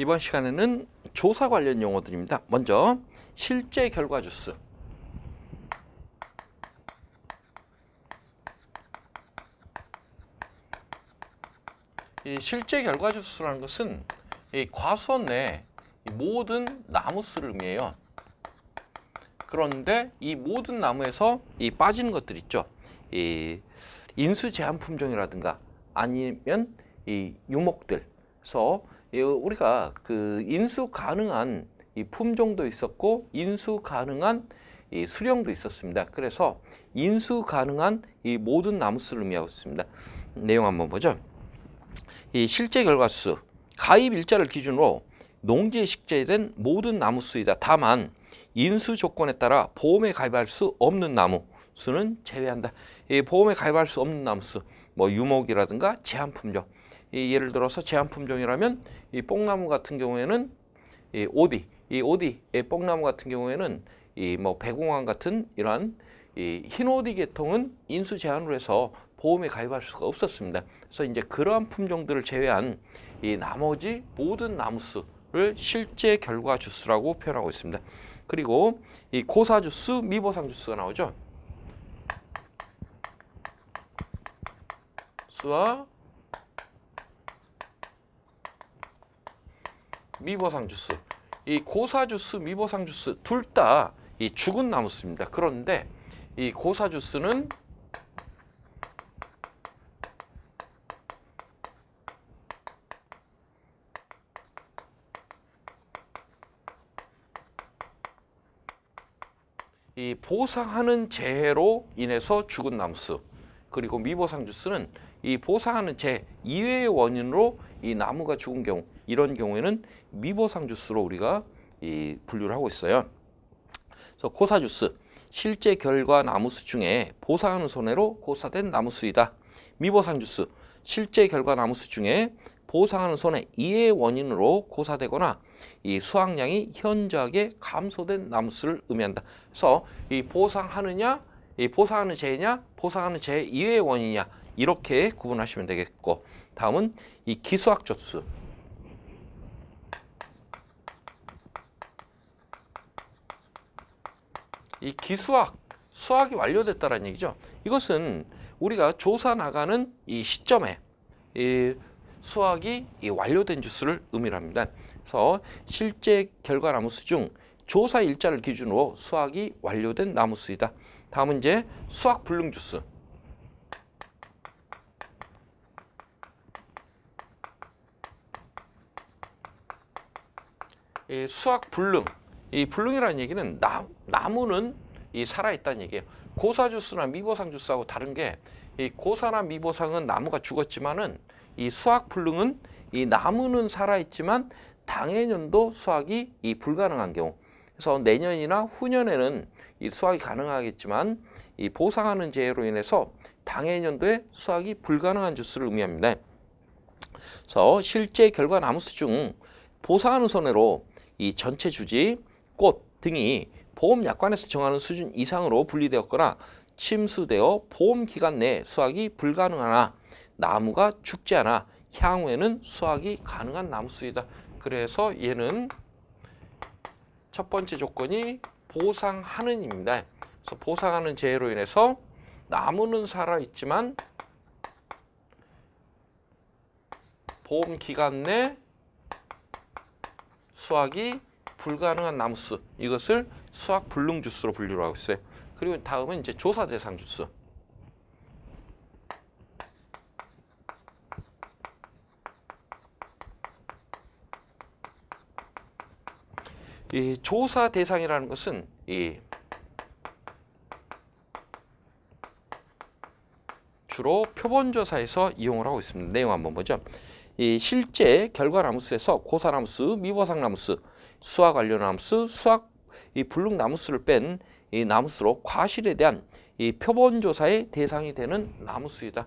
이번 시간에는 조사 관련 용어들입니다. 먼저 실제 결과 주수. 이 실제 결과 주수라는 것은 이 과수원 내 모든 나무수를 의미해요. 그런데 이 모든 나무에서 이 빠지는 것들 있죠. 이 인수 제한 품종이라든가 아니면 이 유목들. 그래서 우리가 그 인수 가능한 이 품종도 있었고 인수 가능한 이 수령도 있었습니다. 그래서 인수 가능한 이 모든 나무수를 의미하고 있습니다. 내용 한번 보죠. 이 실제 결과수, 가입 일자를 기준으로 농지에 식재된 모든 나무수이다. 다만 인수 조건에 따라 보험에 가입할 수 없는 나무 수는 제외한다. 이 보험에 가입할 수 없는 나무수, 뭐 유목이라든가 제한 품종. 예를 들어서 제한 품종이라면 이 뽕나무 같은 경우에는 이 오디의 뽕나무 같은 경우에는 이 뭐 배공황 같은 이러한 이 흰오디 계통은 인수 제한으로 해서 보험에 가입할 수가 없었습니다. 그래서 이제 그러한 품종들을 제외한 이 나머지 모든 나무수를 실제 결과 주수라고 표현하고 있습니다. 그리고 이 고사 주수, 미보상 주수가 나오죠. 수와 미보상 주수. 이 고사 주수, 미보상 주수 둘 다 이 죽은 나무수입니다. 그런데 이 고사 주수는 이 보상하는 재해로 인해서 죽은 나무수, 그리고 미보상 주수는 이 보상하는 재해 이외의 원인으로 이 나무가 죽은 경우, 이런 경우에는 미보상 주수로 우리가 이 분류를 하고 있어요. 그래서 고사 주수, 실제 결과 나무수 중에 보상하는 손해로 고사된 나무수이다. 미보상 주수, 실제 결과 나무수 중에 보상하는 손해 이외의 원인으로 고사되거나 이 수확량이 현저하게 감소된 나무수를 의미한다. 그래서 이 보상하느냐, 이 보상하는 재해냐, 보상하는 재해 이외의 원인이냐, 이렇게 구분하시면 되겠고, 다음은 이 기수학 조수. 이 기수학, 수학이 완료됐다는 얘기죠. 이것은 우리가 조사 나가는 이 시점에 이 수학이 완료된 주수를 의미합니다. 그래서 실제 결과 나무수 중 조사 일자를 기준으로 수학이 완료된 나무수이다. 다음은 이제 수학 불능 주수. 이 수학 불능. 이 불능이라는 얘기는 나무는 이 살아있다는 얘기예요. 고사 주스나 미보상 주스하고 다른 게 이 고사나 미보상은 나무가 죽었지만은 이 수학 불능은 이 나무는 살아있지만 당해년도 수확이 이 불가능한 경우. 그래서 내년이나 후년에는 이 수확이 가능하겠지만 이 보상하는 재해로 인해서 당해년도에 수확이 불가능한 주스를 의미합니다. 그래서 실제 결과 나무수 중 보상하는 손해로 이 전체 주지, 꽃 등이 보험약관에서 정하는 수준 이상으로 분리되었거나 침수되어 보험기간 내 수확이 불가능하나 나무가 죽지 않아 향후에는 수확이 가능한 나무수이다. 그래서 얘는 첫 번째 조건이 보상하는입니다. 그래서 보상하는 재해로 인해서 나무는 살아있지만 보험기간 내 수확이 불가능한 나무수, 이것을 수학 불능 주수로 분류를 하고 있어요. 그리고 다음은 이제 조사 대상 주수. 이 조사 대상이라는 것은 이 주로 표본조사에서 이용을 하고 있습니다. 내용 한번 보죠. 이 실제 결과 나무수에서 고사 나무수, 미보상 나무수, 수학 완료 나무수, 수학 이 불능 나무수를 뺀 이 나무수로 과실에 대한 이 표본조사의 대상이 되는 나무수이다.